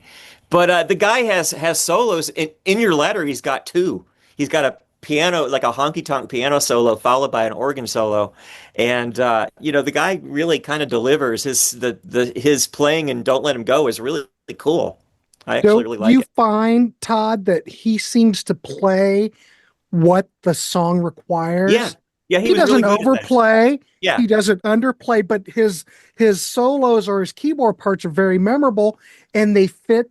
B: But the guy has solos in your letter. He's got two. He's got a piano like a honky tonk piano solo followed by an organ solo, and the guy really kind of delivers. His playing and Don't Let Him Go is really, really cool. I actually
A: Don't
B: really like
A: you
B: it.
A: find, Todd, that he seems to play what the song
B: Yeah,
A: requires?
B: yeah, he
A: He
B: was really
A: doesn't
B: good at that.
A: overplay,
B: Yeah,
A: he doesn't underplay, but his solos or his keyboard parts are very memorable and they fit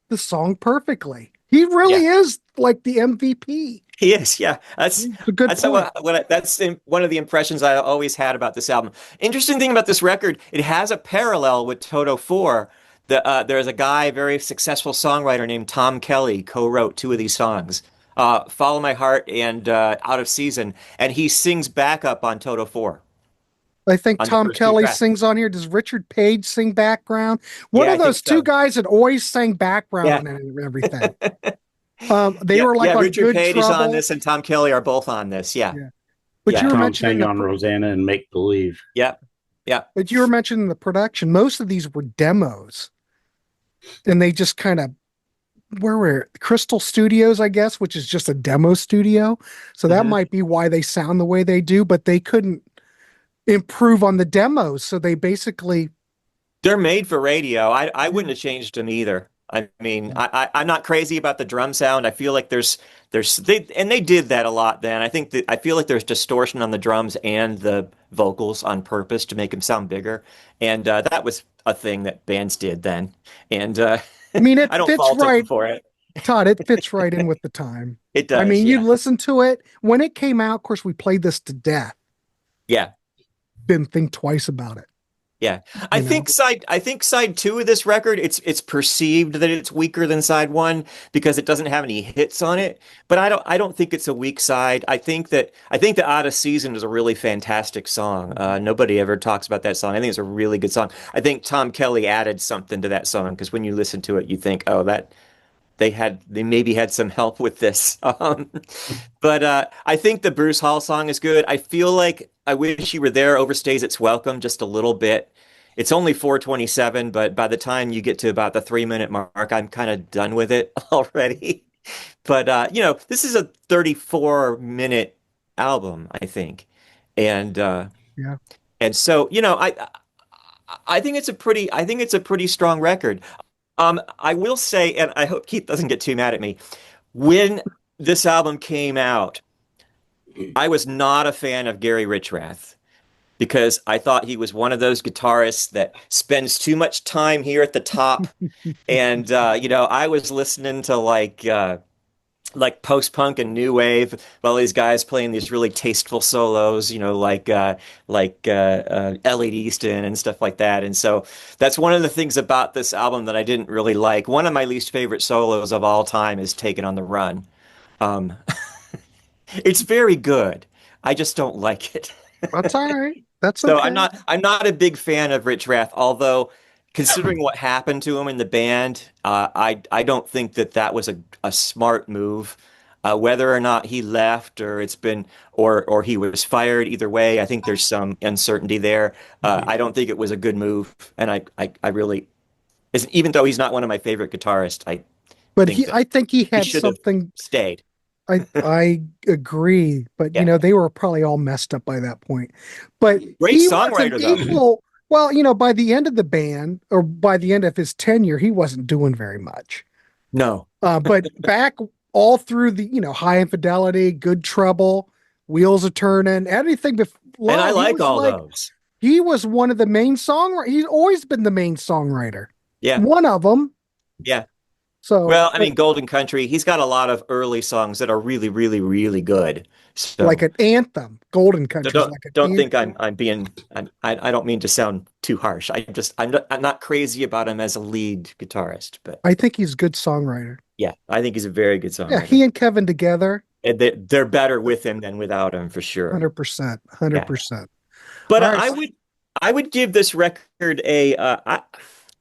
A: the song perfectly. He
B: yeah.
A: really is like the MVP.
B: He is, yeah.
A: It's a good
B: That's how,
A: point.
B: one of the impressions I always had about this album. Interesting thing about this record, it has a parallel with Toto IV. There's a guy, very successful songwriter named Tom Kelly, co-wrote two of these songs, "Follow My Heart" and "Out of Season," and he sings backup on Toto IV
A: I think
B: on the
A: Tom
B: first two
A: Kelly
B: tracks.
A: sings on here. Does Richard Page sing background? One
B: Yeah,
A: of
B: I think
A: those two
B: so.
A: guys that always sang background
B: Yeah,
A: on everything. They
B: yeah,
A: were like
B: yeah.
A: on
B: Richard
A: Good
B: Page is on
A: Trouble.
B: this, and Tom Kelly are both on this. Yeah,
A: Yeah. But
D: Yeah,
A: you
B: yeah,
A: were
D: Tom
A: mentioning
D: sang on Rosanna and Make Believe.
B: yeah, yeah.
A: but you were mentioning the production. Most of these were demos, and they just kind of where were Crystal Studios, I guess, which is just a demo studio. So that
B: Mhm.
A: might be why they sound the way they do, but they couldn't improve on the demos. So they basically,
B: They're made for radio. I wouldn't have changed them either. I mean, I'm not crazy about the drum sound. I feel like they did that a lot then. I feel like there's distortion on the drums and the vocals on purpose to make them sound bigger, and that was a thing that bands did then. And
A: I mean, it
B: I don't
A: fits
B: fault them
A: right,
B: for it.
A: Todd. It fits right in with the time.
B: It
A: I
B: does,
A: mean, you
B: yeah,
A: listen to it when it came out. Of course, we played this to death.
B: yeah.
A: Didn't think twice about it,
B: Yeah.
A: you know.
B: I think side two of this record, it's perceived that it's weaker than side one because it doesn't have any hits on it. But I don't think it's a weak side. I think that Out of Season is a really fantastic song. Nobody ever talks about that song. I think it's a really good song. I think Tom Kelly added something to that song because when you listen to it, you think, oh, that they maybe had some help with this. But I think the Bruce Hall song is good. I feel like I Wish You Were There overstays its welcome just a little bit. It's only 4:27, but by the time you get to about the 3 minute mark, I'm kind of done with it already. But this is a 34-minute album, I think. And
A: Yeah.
B: and so, I think it's a pretty strong record. I will say, and I hope Keith doesn't get too mad at me, when this album came out, I was not a fan of Gary Richrath because I thought he was one of those guitarists that spends too much time here at the top. And I was listening to like like post-punk and new wave, while these guys playing these really tasteful solos, Elliot Easton and stuff like that. And so that's one of the things about this album that I didn't really like. One of my least favorite solos of all time is Taken on the Run. Um, it's very good. I just don't like it.
A: That's all right. That's
B: So
A: okay.
B: I'm not a big fan of Rich Rath, although considering what happened to him in the band, I don't think that that was a smart move. Whether or not he left or it's been or he was fired, either way, I think there's some uncertainty there. I don't think it was a good move, and I really, even though he's not one of my favorite guitarists, I
A: But
B: think that
A: I think he
B: he
A: had
B: should have
A: something.
B: stayed.
A: I agree, but
B: Yeah,
A: they were probably all messed up by that point. But
B: great
A: he wasn't
B: songwriter though.
A: equal. Well, by the end of the band or by the end of his tenure, he wasn't doing very much.
B: No,
A: But back all through the, High Infidelity, Good Trouble, Wheels are Turning, anything before,
B: and I
A: he
B: like
A: was
B: all
A: like,
B: those.
A: he was one of the main songwriters. He's always been the main songwriter.
B: Yeah,
A: One of them.
B: yeah.
A: So,
B: Well, I mean, Golden Country, he's got a lot of early songs that are really, really, really good.
A: like
B: So,
A: an anthem. Golden
B: so
A: Country's like an
B: don't think
A: anthem.
B: I'm being I don't mean to sound too harsh. I'm not crazy about him as a lead guitarist, but
A: I think he's a good songwriter.
B: yeah, I think he's a very good
A: Yeah,
B: songwriter.
A: he and Kevin together,
B: And they're better with him than without him for sure.
A: 100%,
B: Yeah.
A: 100%.
B: But
A: All right.
B: I would give this record a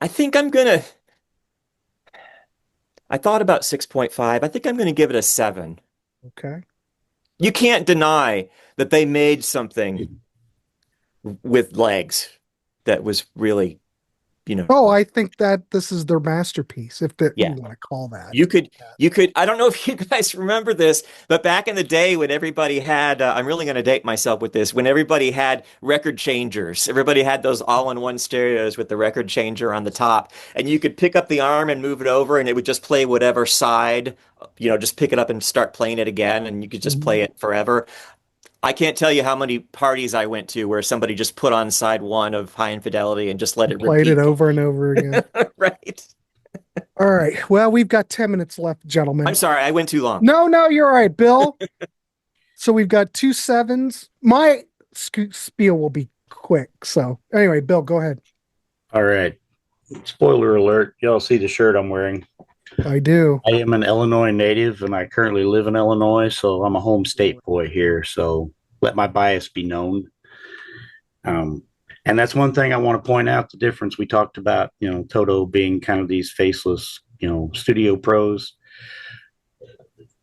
B: I think I'm gonna I thought about 6.5. I think I'm gonna give it a 7.
A: Okay.
B: You can't deny that they made something with legs that was really,
A: Oh, I think that this is their masterpiece, if that you
B: yeah.
A: want to call that.
B: I don't know if you guys remember this, but back in the day when everybody had, I'm really going to date myself with this, when everybody had record changers, everybody had those all-in-one stereos with the record changer on the top, and you could pick up the arm and move it over, and it would just play whatever side, just pick it up and start playing it again, and you could just play it forever. I can't tell you how many parties I went to where somebody just put on side one of High Infidelity and just let it
A: Played it
B: repeat.
A: over and over again.
B: Right.
A: All right. Well, we've got 10 minutes left, gentlemen.
B: I'm sorry, I went too long.
A: No, you're all right, Bill. So we've got 2 7s. My spiel will be quick. So anyway, Bill, go ahead.
D: All right. Spoiler alert. Y'all see the shirt I'm wearing.
A: I do.
D: I am an Illinois native and I currently live in Illinois, so I'm a home state boy here. So let my bias be known. And that's one thing I want to point out, the difference. We talked about, Toto being kind of these faceless, studio pros.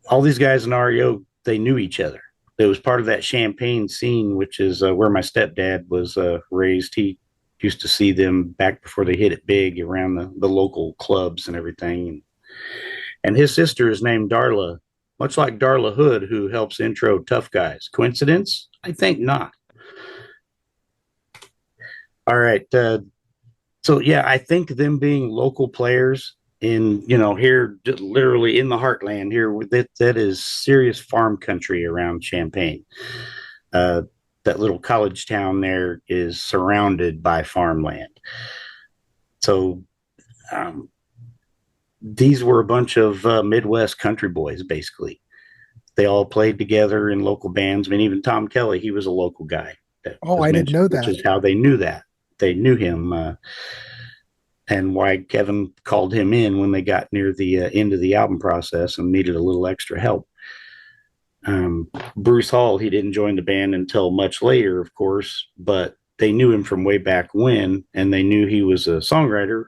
D: All these guys in REO, they knew each other. It was part of that Champaign scene, which is where my stepdad was raised. He used to see them back before they hit it big around the local clubs and everything. And his sister is named Darla, much like Darla Hood, who helps intro Tough Guys. Coincidence? I think not. All right. So, yeah, I think them being local players in, here, literally in the heartland here, that is serious farm country around Champaign. That little college town there is surrounded by farmland. So, these were a bunch of Midwest country boys, basically. They all played together in local bands. I mean, even Tom Kelly, he was a local guy.
A: Oh, I didn't know that.
D: Which is how they knew that. They knew him, and why Kevin called him in when they got near the end of the album process and needed a little extra help. Bruce Hall, he didn't join the band until much later, of course, but they knew him from way back when, and they knew he was a songwriter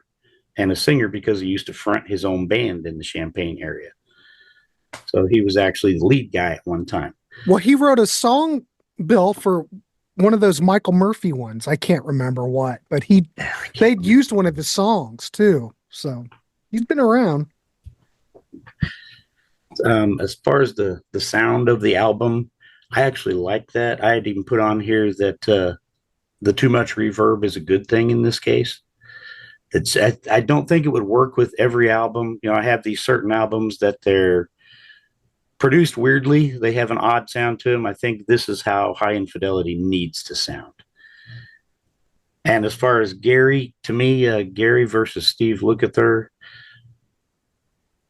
D: and a singer because he used to front his own band in the Champaign area. So he was actually the lead guy at one time.
A: Well, he wrote a song, Bill, for one of those Michael Murphy ones. I can't remember what, but they'd used one of his songs too. So he's been around.
D: As far as the sound of the album, I actually like that. I had even put on here that the too much reverb is a good thing in this case. I don't think it would work with every album. I have these certain albums that they're produced weirdly. They have an odd sound to them. I think this is how High Infidelity needs to sound. And as far as Gary, to me, Gary versus Steve Lukather,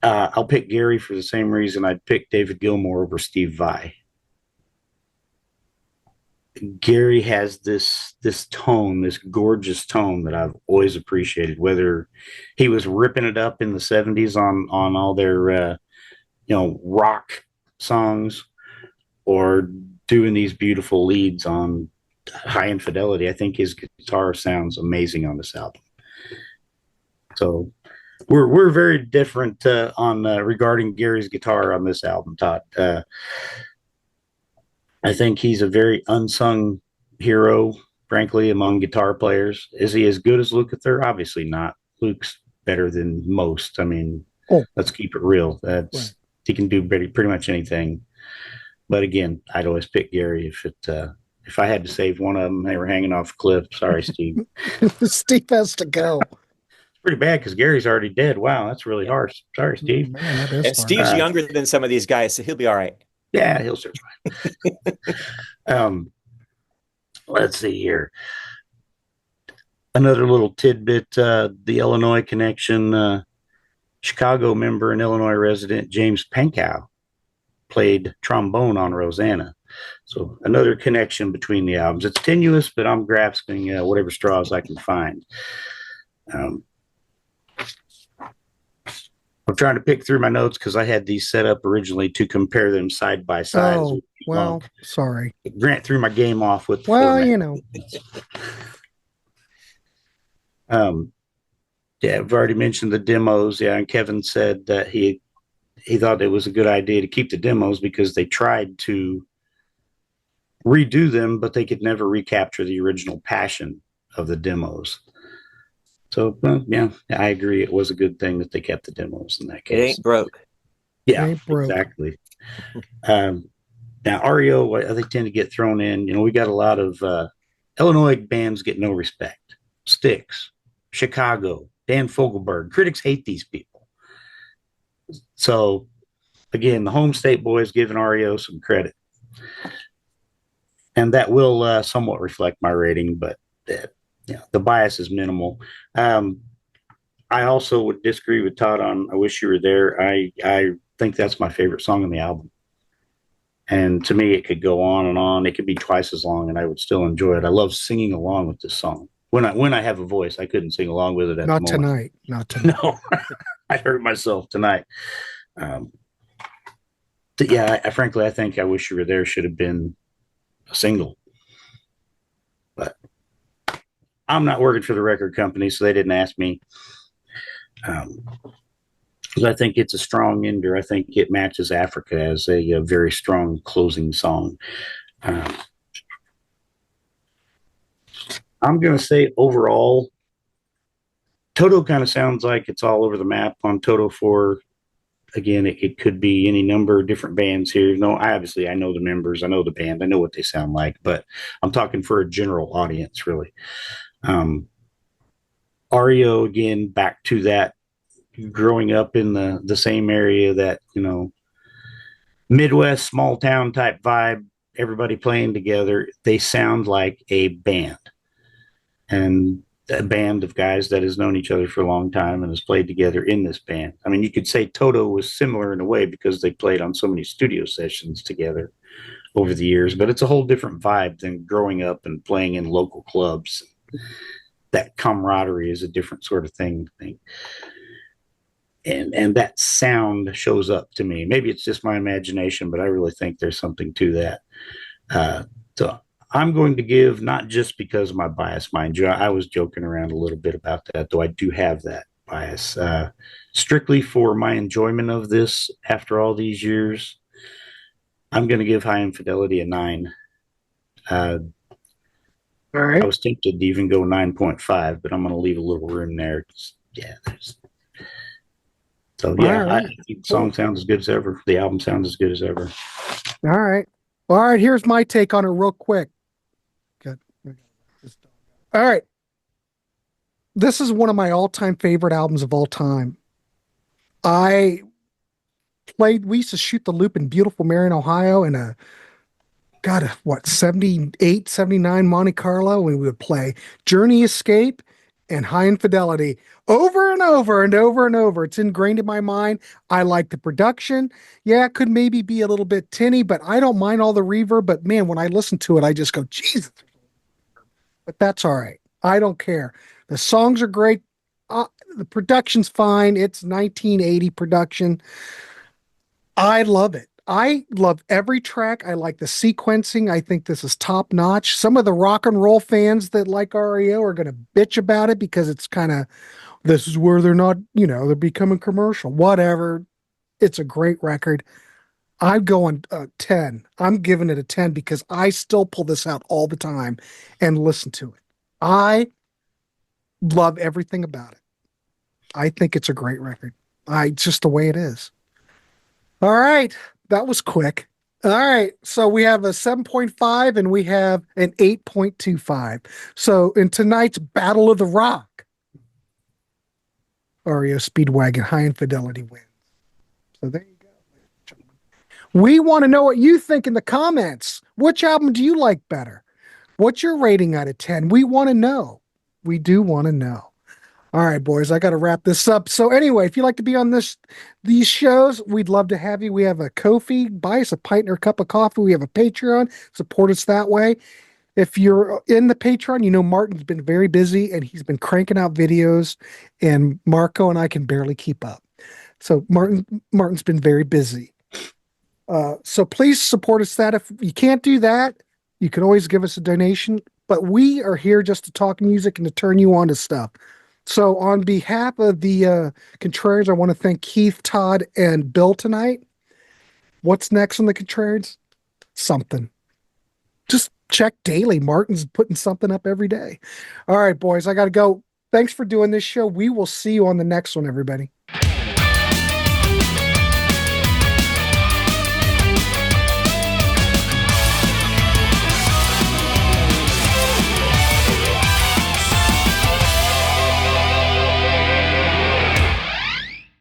D: I'll pick Gary for the same reason I'd pick David Gilmour over Steve Vai. Gary has this tone, this gorgeous tone that I've always appreciated. Whether he was ripping it up in the '70s on all their rock songs, or doing these beautiful leads on High Infidelity, I think his guitar sounds amazing on this album. So we're very different on regarding Gary's guitar on this album, Todd. I think he's a very unsung hero, frankly, among guitar players. Is he as good as Lukather? Obviously not. Luke's better than most. I mean, let's keep it real. He can do pretty much anything. But again, I'd always pick Gary if I had to save one of them. They were hanging off a cliff. Sorry, Steve.
A: Steve has to go.
D: It's pretty bad because Gary's already dead. Wow, that's really harsh. Sorry, Steve.
A: Man, that is
B: And
A: fun.
B: Steve's younger than some of these guys, so he'll be all right.
D: Yeah, he'll survive. Let's see here. Another little tidbit, the Illinois connection, Chicago member and Illinois resident James Pankow played trombone on Rosanna. So another connection between the albums. It's tenuous, but I'm grasping whatever straws I can find. I'm trying to pick through my notes because I had these set up originally to compare them side by side.
A: Oh, well, sorry.
D: Grant threw my game off with the
A: well,
D: format. Yeah, I've already mentioned the demos. Yeah, and Kevin said that he thought it was a good idea to keep the demos because they tried to redo them, but they could never recapture the original passion of the demos. So, yeah, I agree. It was a good thing that they kept the demos in that case.
B: It ain't broke.
D: Yeah,
A: ain't broke.
D: Exactly. Now, REO, I think, tend to get thrown in. We got a lot of Illinois bands get no respect. Styx, Chicago, Dan Fogelberg. Critics hate these people. So, again, the home state boys giving REO some credit. And that will somewhat reflect my rating, but the bias is minimal. I also would disagree with Todd on I Wish You Were There. I think that's my favorite song on the album. And to me, it could go on and on. It could be twice as long, and I would still enjoy it. I love singing along with this song. When I have a voice, I couldn't sing along with it at
A: Not
D: the moment.
A: tonight. Not tonight.
D: No, I hurt myself tonight. Frankly, I think I Wish You Were There should have been a single. But I'm not working for the record company, so they didn't ask me. Because I think it's a strong ender. I think it matches Africa as a very strong closing song. I'm going to say overall, Toto kind of sounds like it's all over the map on Toto IV. Again, it could be any number of different bands here. No, I know the members, I know the band, I know what they sound like, but I'm talking for a general audience, really. REO, again, back to that growing up in the same area, that Midwest small town type vibe, everybody playing together. They sound like a band, and a band of guys that has known each other for a long time and has played together in this band. I mean, you could say Toto was similar in a way because they played on so many studio sessions together over the years, but it's a whole different vibe than growing up and playing in local clubs. That camaraderie is a different sort of thing, I think. And that sound shows up to me. Maybe it's just my imagination, but I really think there's something to that. So I'm going to give, not just because of my bias, mind you, I was joking around a little bit about that, though I do have that bias. Strictly for my enjoyment of this after all these years, I'm going to give High Infidelity a 9.
A: All right.
D: I was tempted to even go 9.5, but I'm going to leave a little room there.
A: Right.
D: I think the song sounds as good as ever. The album sounds as good as ever.
A: All right. All right. Here's my take on it real quick. Good. All right. This is one of my all-time favorite albums of all time. We used to shoot the loop in beautiful Marion, Ohio in a 78, 79 Monte Carlo, and we would play Journey Escape and High Infidelity over and over and over and over. It's ingrained in my mind. I like the production. Yeah, it could maybe be a little bit tinny, but I don't mind all the reverb. But man, when I listen to it, I just go, Jesus. But that's all right. I don't care. The songs are great. The production's fine. It's 1980 production. I love it. I love every track. I like the sequencing. I think this is top notch. Some of the rock and roll fans that like REO are going to bitch about it because it's kind of, this is where they're not, they're becoming commercial. Whatever. It's a great record. I'm going 10. I'm giving it a 10 because I still pull this out all the time and listen to it. I love everything about it. I think it's a great record. It's just the way it is. All right. That was quick. All right. So we have a 7.5 and we have an 8.25. So in tonight's Battle of the Rock, REO Speedwagon High Infidelity wins. So there you go. We want to know what you think in the comments. Which album do you like better? What's your rating out of 10? We want to know. We do want to know. All right, boys, I got to wrap this up. So anyway, if you'd like to be on these shows, we'd love to have you. We have a Ko-fi, buy us a pint or a cup of coffee. We have a Patreon, support us that way. If you're in the Patreon, Martin's been very busy and he's been cranking out videos, and Marco and I can barely keep up. So Martin's been very busy. So please support us that. If you can't do that, you can always give us a donation, but we are here just to talk music and to turn you on to stuff. So on behalf of the Contrarians, I want to thank Keith, Todd, and Bill tonight. What's next on the Contrarians? Something. Just check daily. Martin's putting something up every day. All right, boys, I got to go. Thanks for doing this show. We will see you on the next one, everybody.